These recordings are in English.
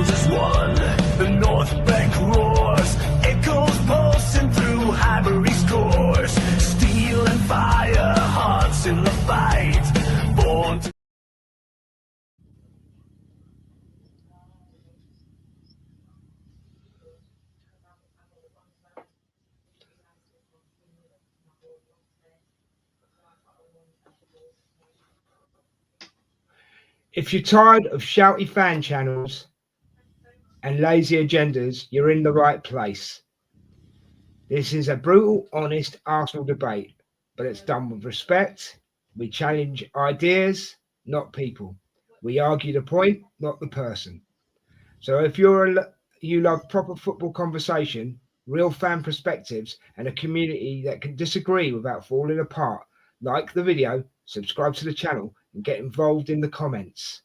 soldiers won. The North Bank roars, echoes pulsing through Highbury scores. Steel and fire, hearts in the fight. Born to If you're tired of shouty fan channels and lazy agendas, you're in the right place. This is a brutal, honest Arsenal debate, but it's done with respect. We challenge ideas, not people. We argue the point, not the person. So if you love proper football conversation, real fan perspectives, and a community that can disagree without falling apart, like the video, subscribe to the channel, and get involved in the comments.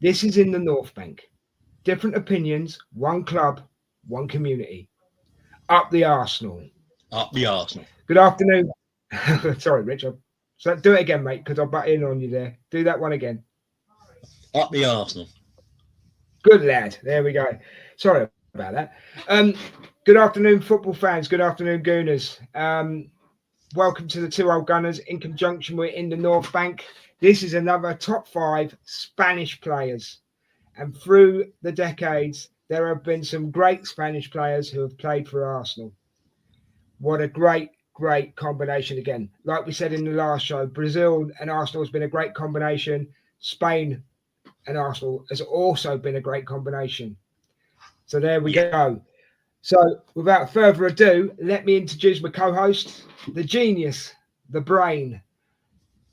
This is in the North Bank. Different opinions, one club, one community. Up the Arsenal. Up the Arsenal. Good afternoon. Sorry, Rich. So do it again, mate, because I butt in on you there. Do that one again. Up the Arsenal. Good lad. There we go. Sorry about that. Good afternoon, football fans. Good afternoon, Gooners. Welcome to the Two Old Gunners in conjunction with In the North Bank. This is another top 5 Spanish players. And through the decades, there have been some great Spanish players who have played for Arsenal. What a great combination again. Like we said in the last show, Brazil and Arsenal has been a great combination. Spain and Arsenal has also been a great combination. So there we go. So without further ado, let me introduce my co-host, the genius, the brain,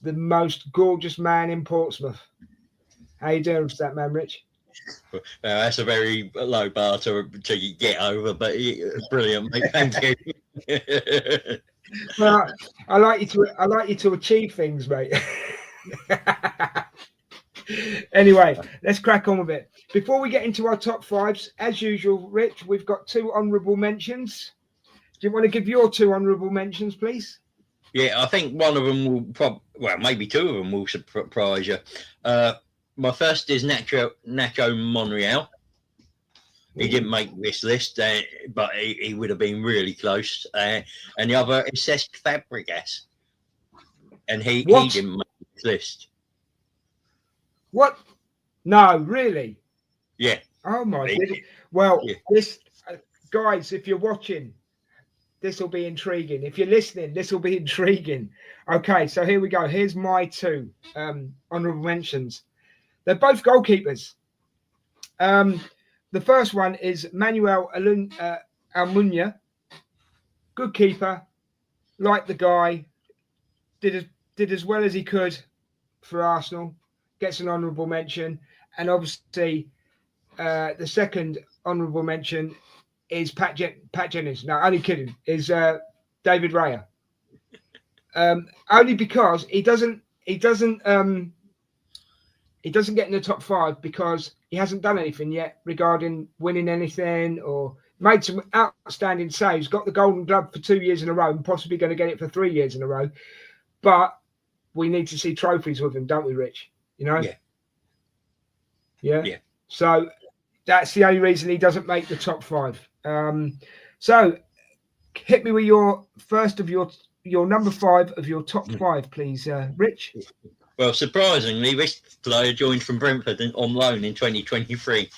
the most gorgeous man in Portsmouth. How you doing with that, man, Rich? That's a very low bar to get over, but brilliant, mate. Thank you. Well, I like you to achieve things, mate. Anyway, let's crack on with it. Before we get into our top 5s, as usual, Rich, we've got 2 honourable mentions. Do you want to give your 2 honourable mentions, please? Yeah, I think one of them will maybe 2 of them will surprise you. My first is Nacho Monreal. He didn't make this list, but he would have been really close. And the other is Cesc Fàbregas, and he didn't make this list. What? No, really? Yeah. Oh my goodness. Well, this guys, if you're watching, this will be intriguing. If you're listening, this will be intriguing. Okay, so here we go. Here's my 2 honourable mentions. They're both goalkeepers. The first one is Manuel Almunia. Good keeper. Like the guy. Did as well as he could for Arsenal. Gets an honourable mention. And obviously, the second honourable mention is Pat Jennings. No, only kidding. Is David Raya. Only because he doesn't get in the top 5 because he hasn't done anything yet regarding winning anything or made some outstanding saves, got the Golden Glove for 2 years in a row and possibly going to get it for 3 years in a row. But we need to see trophies with him, don't we, Rich? You know? Yeah. So that's the only reason he doesn't make the top 5. So hit me with your first of your number 5 of your top 5, please, Rich. Well, surprisingly, this player joined from Brentford on loan in 2023,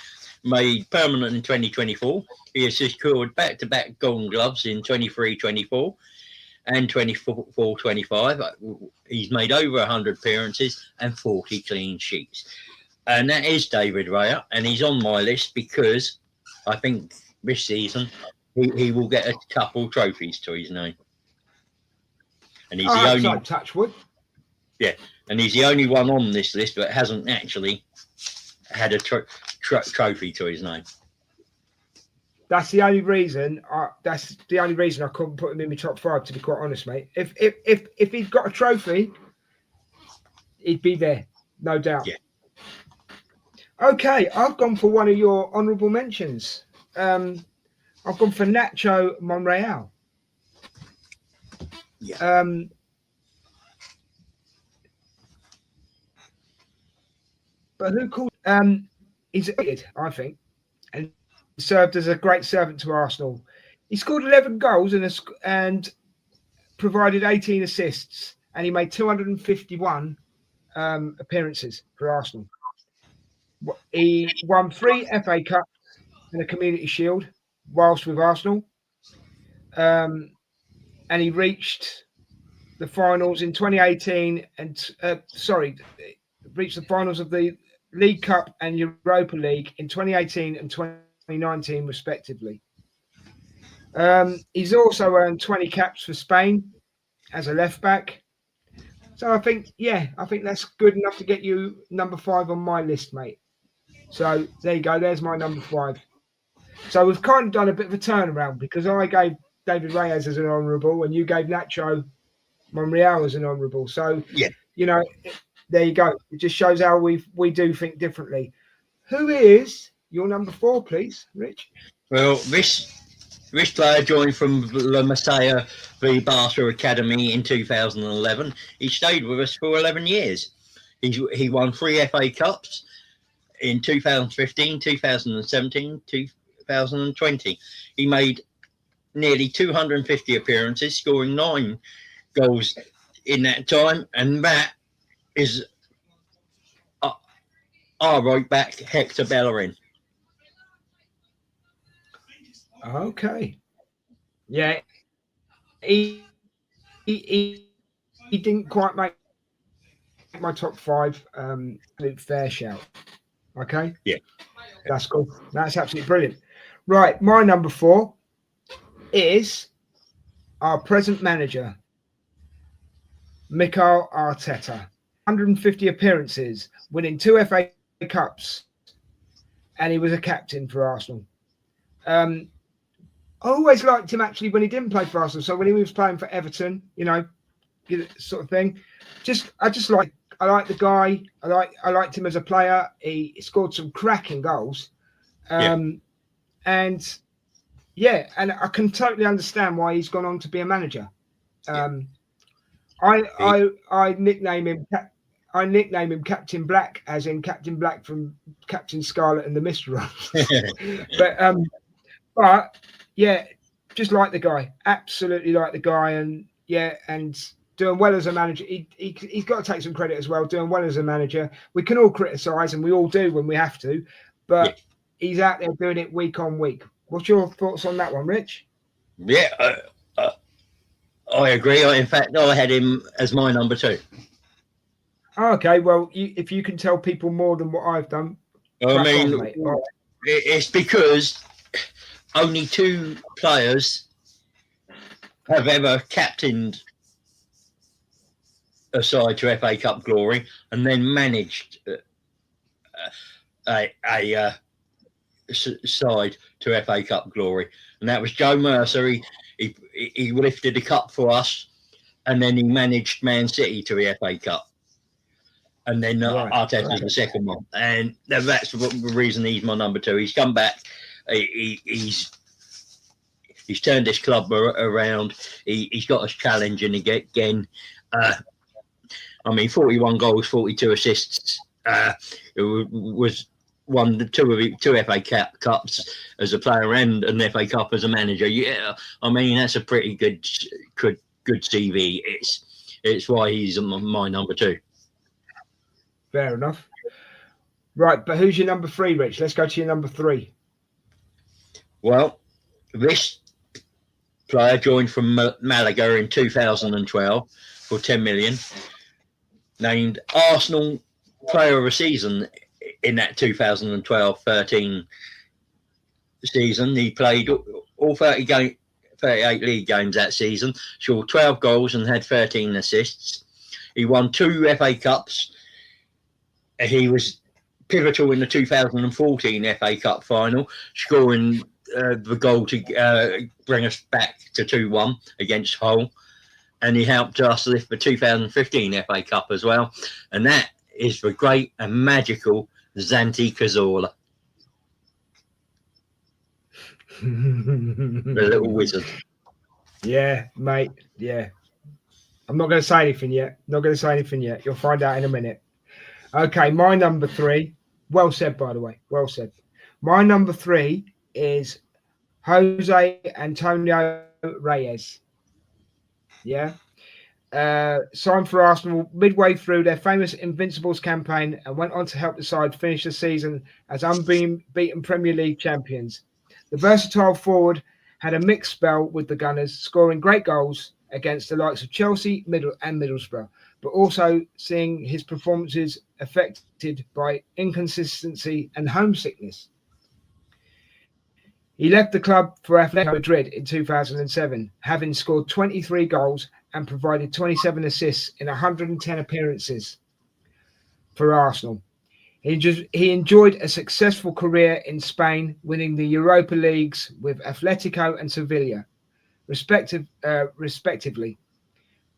made permanent in 2024. He has secured back-to-back Golden Gloves in 23-24 and 24-25. He's made over 100 appearances and 40 clean sheets. And that is David Raya, and he's on my list because I think this season he will get a couple trophies to his name. And he's the only touch wood. Yeah, and he's the only one on this list that hasn't actually had a trophy to his name. That's the only reason. I couldn't put him in my top 5. To be quite honest, mate. If he'd got a trophy, he'd be there, no doubt. Yeah. Okay, I've gone for one of your honourable mentions. I've gone for Nacho Monreal. Yeah. But who called he's rated, I think, and served as a great servant to Arsenal. He scored 11 goals and provided 18 assists, and he made 251 appearances for Arsenal. He won 3 FA Cups and a Community Shield whilst with Arsenal, and he reached the finals in 2018 and reached the finals of the League Cup and Europa League in 2018 and 2019 respectively. He's also earned 20 caps for Spain as a left back. So I think that's good enough to get you number 5 on my list, mate. So there you go. There's my number 5. So we've kind of done a bit of a turnaround because I gave David Reyes as an honourable and you gave Nacho Monreal as an honourable. So, Yeah. There you go. It just shows how we do think differently. Who is your number 4, please, Rich? Well, this player joined from La Masia v Barca Academy in 2011. He stayed with us for 11 years. He won 3 FA Cups in 2015, 2017, 2020. He made nearly 250 appearances, scoring 9 goals in that time, and that is our right back, Hector Bellerin. Okay. Yeah. He didn't quite make my top 5. Fair shout. Okay. Yeah. That's cool. That's absolutely brilliant. Right. My number 4 is our present manager, Mikel Arteta. 150 appearances, winning 2 FA Cups, and he was a captain for Arsenal. I always liked him actually when he didn't play for Arsenal. So when he was playing for Everton, sort of thing. I like the guy. I liked him as a player. He scored some cracking goals. And I can totally understand why he's gone on to be a manager. I nickname him Captain Black, as in Captain Black from Captain Scarlet and the Mist Run. but yeah, just like the guy, absolutely like the guy, and doing well as a manager. He's got to take some credit as well. Doing well as a manager, we can all criticise, and we all do when we have to, but he's out there doing it week on week. What's your thoughts on that one, Rich? Yeah, I agree. In fact, I had him as my number 2. Okay, well, if you can tell people more than what I've done, it's because only 2 players have ever captained a side to FA Cup glory and then managed a side to FA Cup glory, and that was Joe Mercer. He lifted the cup for us, and then he managed Man City to the FA Cup. And then Arteta's the second one. And that's the reason he's my number 2. He's come back. He's turned this club around. He's got us challenging again. 41 goals, 42 assists. Was won 2 FA Cups as a player and an FA Cup as a manager. Yeah, that's a pretty good CV. It's why he's my number 2. Fair enough. Right, but who's your number 3, Rich? Let's go to your number 3. Well, this player joined from Malaga in 2012 for 10 million. Named Arsenal Player of the Season in that 2012-13 season. He played all 38 league games that season, scored 12 goals and had 13 assists. He won 2 FA Cups. He was pivotal in the 2014 FA Cup final, scoring the goal to bring us back to 2-1 against Hull. And he helped us lift the 2015 FA Cup as well. And that is the great and magical Santi Cazorla. The little wizard. Yeah, mate. Yeah. I'm not going to say anything yet. You'll find out in a minute. Okay, my number 3 Well said, by the way. Well said. My number 3 is Jose Antonio Reyes. Yeah. Signed for Arsenal midway through their famous Invincibles campaign and went on to help the side finish the season as unbeaten Premier League champions. The versatile forward had a mixed spell with the Gunners, scoring great goals against the likes of Chelsea, Middlesbrough, but also seeing his performances affected by inconsistency and homesickness. He left the club for Atletico Madrid in 2007, having scored 23 goals and provided 27 assists in 110 appearances for Arsenal. He enjoyed a successful career in Spain, winning the Europa Leagues with Atletico and Sevilla, respectively,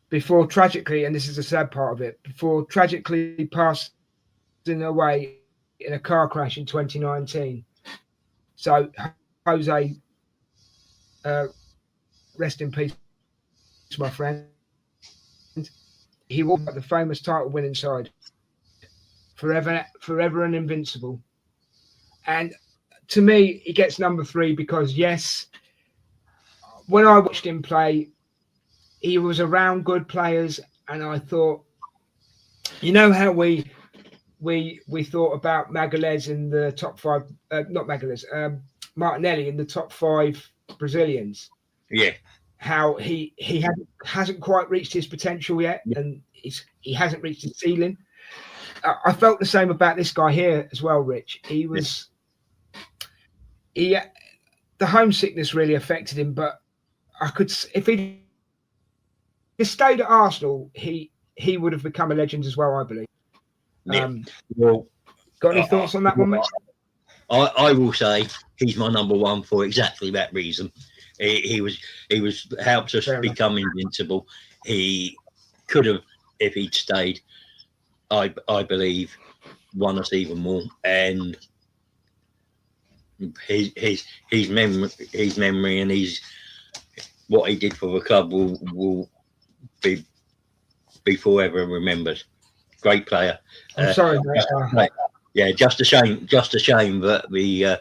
before tragically, and this is the sad part of it, before tragically passing away in a car crash in 2019. So, Jose, rest in peace, my friend. He was the famous title-winning side, forever and invincible. And to me, he gets number 3 because, yes, when I watched him play, he was around good players, and I thought, you know how we thought about Magalhães in the top 5, not Magalhães, Martinelli in the top 5 Brazilians. Yeah. How he hasn't quite reached his potential yet, and he hasn't reached his ceiling. I felt the same about this guy here as well, Rich. The homesickness really affected him, but if he stayed at Arsenal, he would have become a legend as well, I believe. Got any thoughts on that one, mate? I will say he's my number 1 for exactly that reason. He was helped us become invincible. He could have, if he'd stayed, I believe, won us even more. And his memory and what he did for the club will be forever remembered. Great player. I'm sorry, mate. Yeah, just a shame that the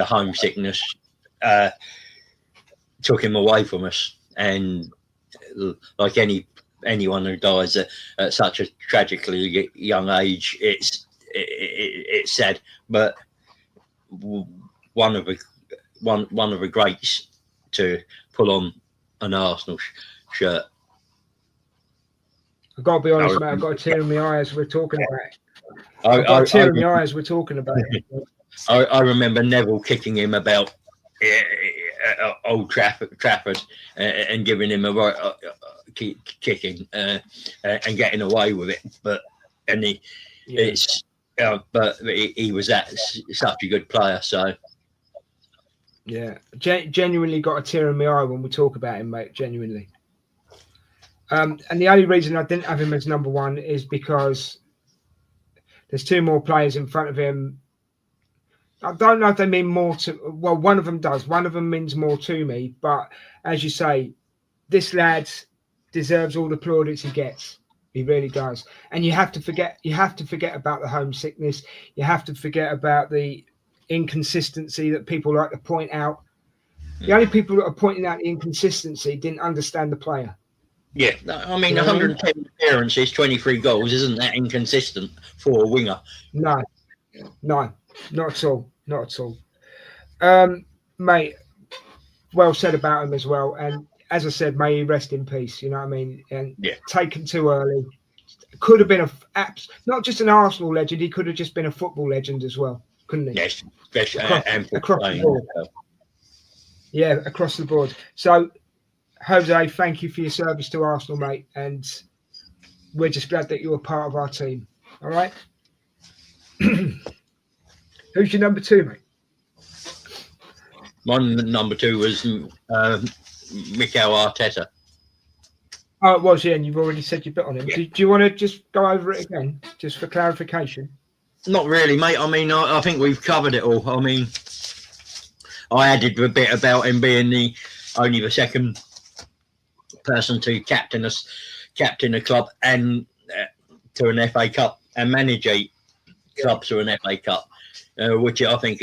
homesickness took him away from us. And like anyone who dies at such a tragically young age, it's sad. But one of the greats to pull on an Arsenal shirt. I've got to be honest, mate. I've got a tear in my eye as we're talking about it. I've got a tear in my eye as we're talking about it. I remember Neville kicking him about Old Trafford and giving him a right kicking and getting away with it. But he was such a good player. So yeah, genuinely got a tear in my eye when we talk about him, mate. Genuinely. And the only reason I didn't have him as number 1 is because there's 2 more players in front of him. I don't know if they mean more to... Well, one of them does. One of them means more to me. But as you say, this lad deserves all the plaudits he gets. He really does. And you have to forget about the homesickness. You have to forget about the inconsistency that people like to point out. The only people that are pointing out the inconsistency didn't understand the player. Yeah, I mean, 110 appearances, 23 goals, isn't that inconsistent for a winger? No, not at all. Mate, well said about him as well. And as I said, may he rest in peace. You know what I mean? And taken too early. Could have been not just an Arsenal legend. He could have just been a football legend as well, couldn't he? Yes, especially across the board. Yeah, across the board. So, Jose, thank you for your service to Arsenal, mate, and we're just glad that you're a part of our team. All right. Who's your number 2, mate? My number 2 was Mikel Arteta. Oh, it was, yeah, and you've already said your bit on him. Yeah. Do you want to just go over it again, just for clarification? Not really, mate. I mean, I think we've covered it all. I mean, I added a bit about him being only the second person to captain a club and to an FA Cup and manage 8 clubs for an FA Cup, which I think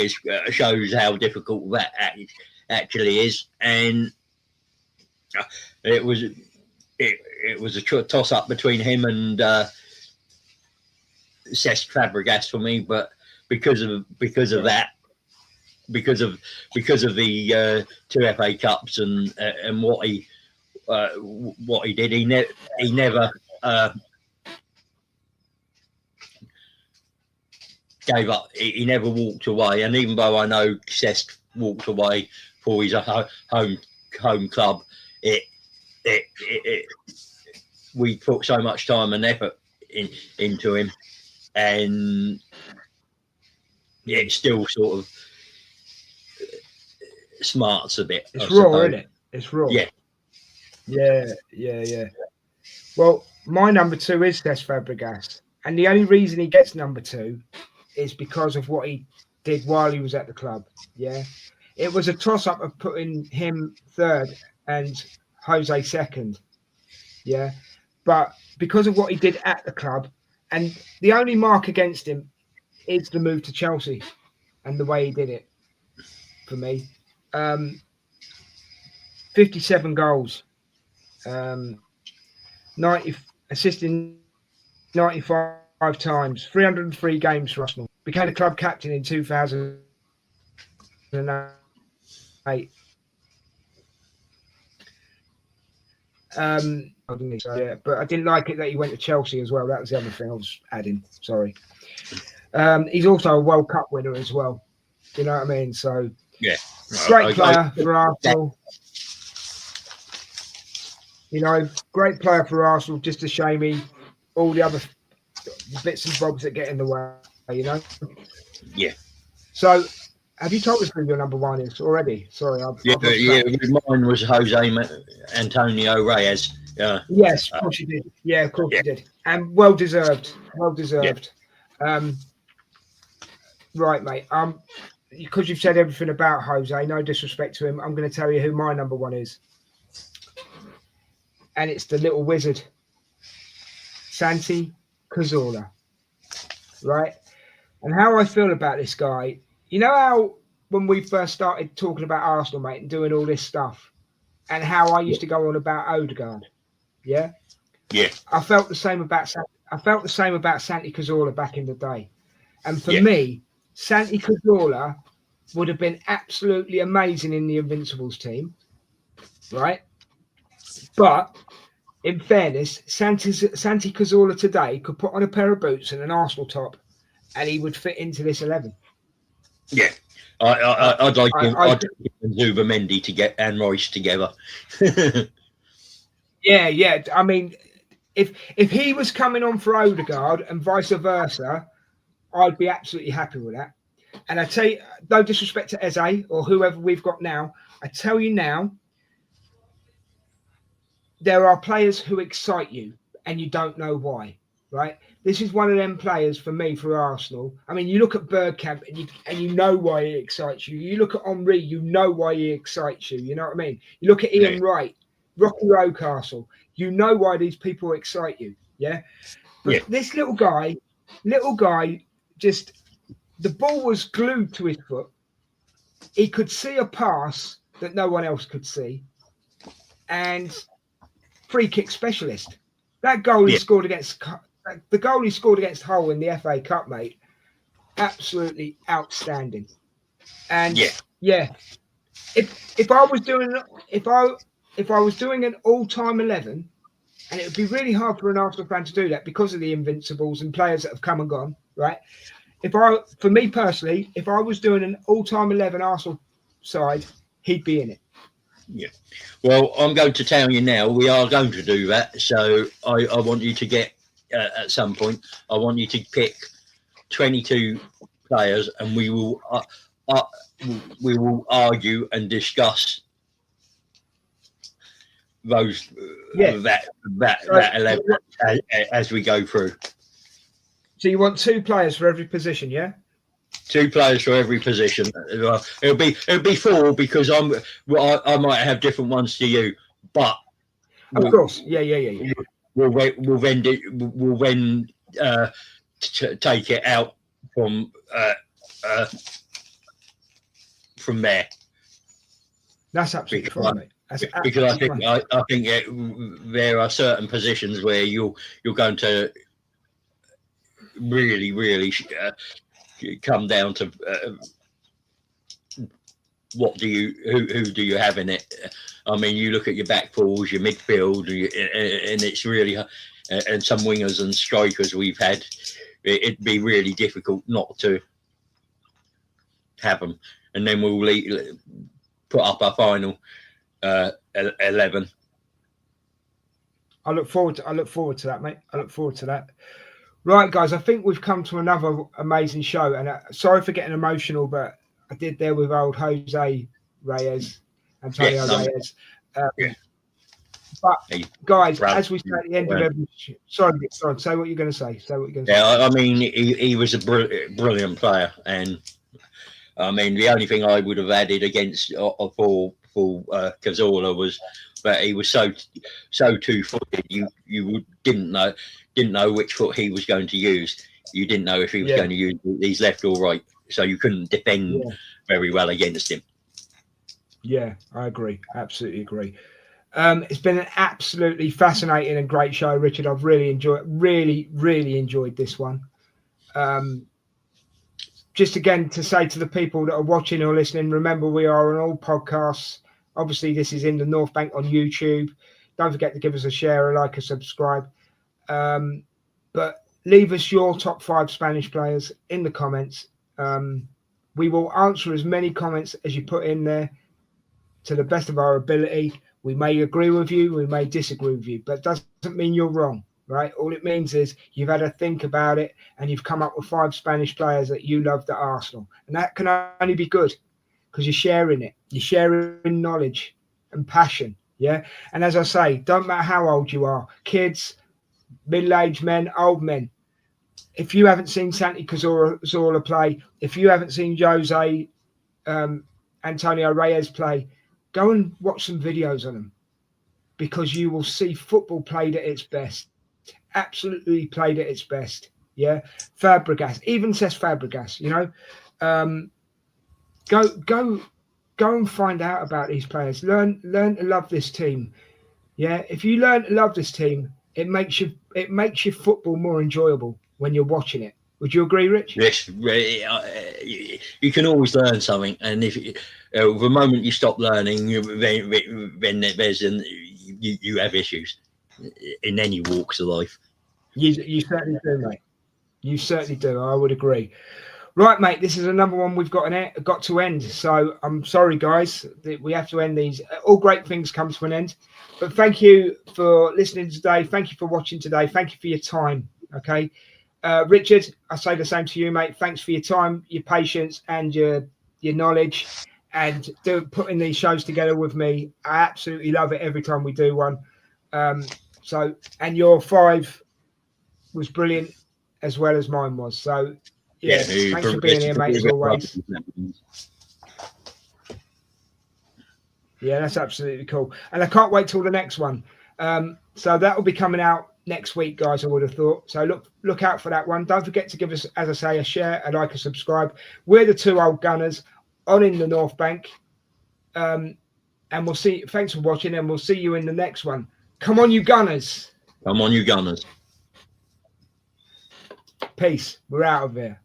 shows how difficult that actually is. And it was a toss up between him and Cesc Fàbregas for me, but because of that, because of the 2 FA Cups and what he did, he never gave up. He never walked away. And even though I know Cesc walked away for his home club, we put so much time and effort into him, and it still sort of smarts a bit. It's raw, isn't it? It's raw. Yeah. Well, my number 2 is Cesc Fàbregas, and the only reason he gets number 2 is because of what he did while he was at the club. Yeah, it was a toss-up of putting him 3rd and Jose 2nd. Yeah, but because of what he did at the club, and the only mark against him is the move to Chelsea and the way he did it. For me, 57 goals, 90 assisting 95 times, 303 games for Arsenal. Became the club captain in 2008. But I didn't like it that he went to Chelsea as well. That was the other thing I was adding. Sorry. He's also a World Cup winner as well. You know what I mean? So yeah, great player for Arsenal. You know, great player for Arsenal. Just a shame all the other bits and bobs that get in the way. You know. Yeah. So, have you told us who your number 1 is already? Sorry. Mine was Jose Antonio Reyes. Yes, of course you did. Yeah, of course you did, and well deserved. Well deserved. Yeah. Right, mate. Because you've said everything about Jose, no disrespect to him, I'm going to tell you who my number 1 is, and it's the little wizard, Santi Cazorla. Right, and how I feel about this guy. You know how when we first started talking about Arsenal, mate, and doing all this stuff, and how I used to go on about Odegaard. Yeah. I felt the same about Santi Cazorla back in the day, and for me, Santi Cazorla would have been absolutely amazing in the Invincibles team, right? But in fairness, Santi Cazorla today could put on a pair of boots and an Arsenal top, and he would fit into this 11. Yeah. I'd like him and Zubimendi to get and Royce together. Yeah. I mean, if he was coming on for Odegaard and vice versa, I'd be absolutely happy with that. And I tell you, no disrespect to Eze or whoever we've got now, I tell you now, there are players who excite you and you don't know why, right? This is one of them players for me, for Arsenal. I mean, you look at Bergkamp and you know why he excites you. You look at Henry, you know why he excites you. You know what I mean? You look at Ian Wright, Rocky Rocastle, you know why these people excite you, yeah? But this little guy, just, the ball was glued to his foot. He could see a pass that no one else could see. And free kick specialist. That goal he scored against Hull in the FA Cup, mate, absolutely outstanding. And if I was doing an all-time 11, and it would be really hard for an Arsenal fan to do that because of the Invincibles and players that have come and gone, right? For me personally, if I was doing an all-time 11 Arsenal side, he'd be in it. Yeah. Well, I'm going to tell you now, we are going to do that. So I want you to get, at some point, I want you to pick 22 players, and we will argue and discuss those that 11 as we go through. So you want 2 players for every position, yeah? 2 players for every position. It'll be 4 because I might have different ones to you, but of course, yeah. We'll then take it out from there. That's absolutely fine, mate. Because I think there are certain positions where you're going to really come down to who do you have in it. I mean, you look at your back fours, your midfield, and it's really and some wingers and strikers we've had. It'd be really difficult not to have them, and then we'll put up our final 11. I look forward to that, mate. I look forward to that. Right, guys, I think we've come to another amazing show, and sorry for getting emotional, but I did there with old Antonio Reyes. But guys, as we say at the end of every, sorry, say what you're going to say. Yeah, I mean, he was a brilliant player, and I mean, the only thing I would have added against for Cazorla was that he was so two-footed. You didn't know which foot he was going to use. You didn't know if he was going to use his left or right, so you couldn't defend very well against him. Yeah, I agree. Absolutely agree. It's been an absolutely fascinating and great show, Richard. I've really enjoyed this one. Just again to say to the people that are watching or listening, remember we are on all podcasts. Obviously, this is in the North Bank on YouTube. Don't forget to give us a share, a like, a subscribe. But leave us your top 5 Spanish players in the comments. We will answer as many comments as you put in there to the best of our ability. We may agree with you, we may disagree with you, but it doesn't mean you're wrong, right? All it means is you've had to think about it and you've come up with 5 Spanish players that you loved at Arsenal. And that can only be good because you're sharing it. You're sharing knowledge and passion, yeah? And as I say, don't matter how old you are, kids, middle-aged men, old men. If you haven't seen Santi Cazorla play, if you haven't seen Jose Antonio Reyes play, go and watch some videos on them because you will see football played at its best. Absolutely played at its best. Yeah. Fàbregas, even Cesc Fàbregas, you know. Go and find out about these players. Learn to love this team. Yeah. If you learn to love this team, it makes your football more enjoyable when you're watching it. Would you agree, Rich? Yes, you can always learn something, and if the moment you stop learning, then there's you have issues in any walks of life. You certainly do, mate. You certainly do. I would agree. Right, mate. This is another one we've got to end. So I'm sorry, guys, that we have to end these. All great things come to an end. But thank you for listening today. Thank you for watching today. Thank you for your time. Okay. Richard, I say the same to you, mate. Thanks for your time, your patience, and your knowledge, and putting these shows together with me. I absolutely love it every time we do one. And your 5 was brilliant as well as mine was. So yeah, thanks for being here, mate, as always. Yeah, that's absolutely cool, and I can't wait till the next one. So that will be coming out next week, guys, I would have thought. So look out for that one. Don't forget to give us, as I say, a share, a like, a subscribe. We're the 2 Old Gunners on in the North Bank. And we'll see. Thanks for watching, and we'll see you in the next one. Come on, you Gunners. Come on, you Gunners. Peace. We're out of here.